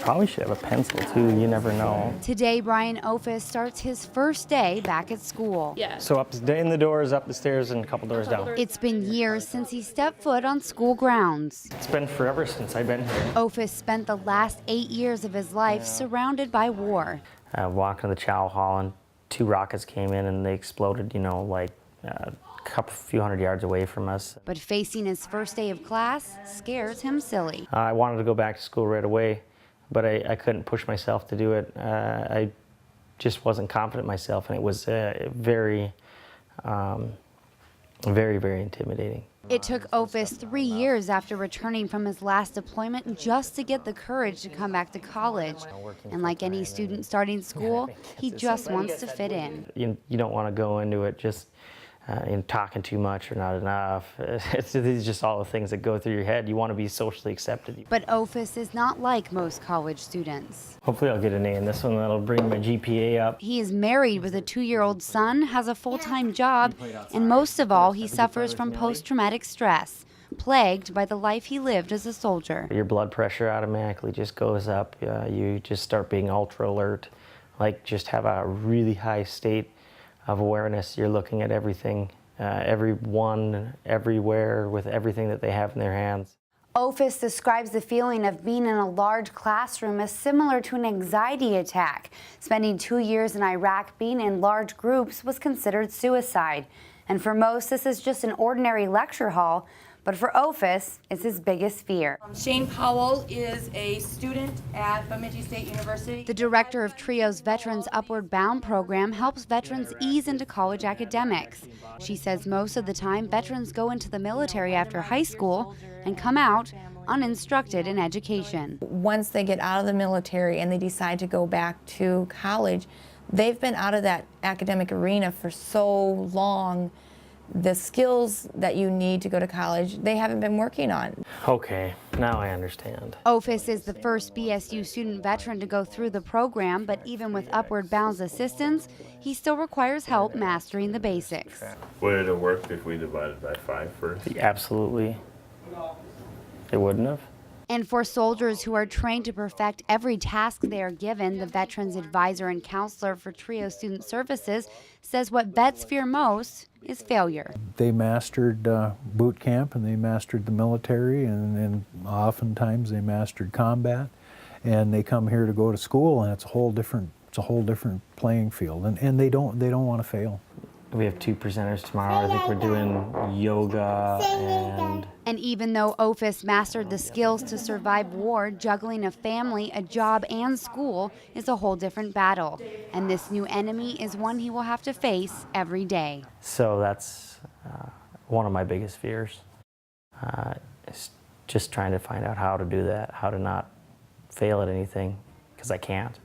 Probably should have a pencil too, you never know. Today, Brian Ophus starts his first day back at school. So up in the doors, up the stairs, and a couple doors down. It's been years since he stepped foot on school grounds. It's been forever since I've been here. Ophus spent the last 8 years of his life surrounded by war. Walking to the chow hall, and 2 rockets came in and they exploded, like a few hundred yards away from us. But facing his first day of class scares him silly. I wanted to go back to school right away, but I couldn't push myself to do it. I just wasn't confident in myself, and it was very, very intimidating. It took Ophus 3 years after returning from his last deployment just to get the courage to come back to college. And like any student starting school, he just wants to fit in. You don't want to go into it just talking too much or not enough. These are just all the things that go through your head. You want to be socially accepted. But Ophus is not like most college students. Hopefully I'll get an A in this one. That'll bring my GPA up. He is married with a 2-year-old son, has a full-time job, and most of all, he suffers from post-traumatic stress, plagued by the life he lived as a soldier. Your blood pressure automatically just goes up. You just start being ultra alert, just have a really high state of awareness. You're looking at everything, everyone, everywhere, with everything that they have in their hands. Ophus describes the feeling of being in a large classroom as similar to an anxiety attack. Spending 2 years in Iraq being in large groups was considered suicide. And for most, this is just an ordinary lecture hall. But for Ophus, it's his biggest fear. Shane Powell is a student at Bemidji State University. The director of TRIO's Veterans Upward Bound program helps veterans ease into college academics. She says most of the time, veterans go into the military after high school and come out uninstructed in education. Once they get out of the military and they decide to go back to college, they've been out of that academic arena for so long. The skills that you need to go to college, they haven't been working on. Okay, now I understand. Ophus is the first BSU student veteran to go through the program, but even with Upward Bound's assistance, he still requires help mastering the basics. Would it have worked if we divided by 5 first? Absolutely. It wouldn't have. And for soldiers who are trained to perfect every task they are given, the Veterans Advisor and Counselor for TRIO Student Services says what vets fear most is failure. They mastered boot camp, and they mastered the military, and oftentimes they mastered combat, and they come here to go to school, and it's a whole different playing field, and they don't want to fail. We have 2 presenters tomorrow. I think we're doing yoga And even though Ophus mastered the skills to survive war, juggling a family, a job, and school is a whole different battle. And this new enemy is one he will have to face every day. So that's one of my biggest fears. Is just trying to find out how to do that, how to not fail at anything, because I can't.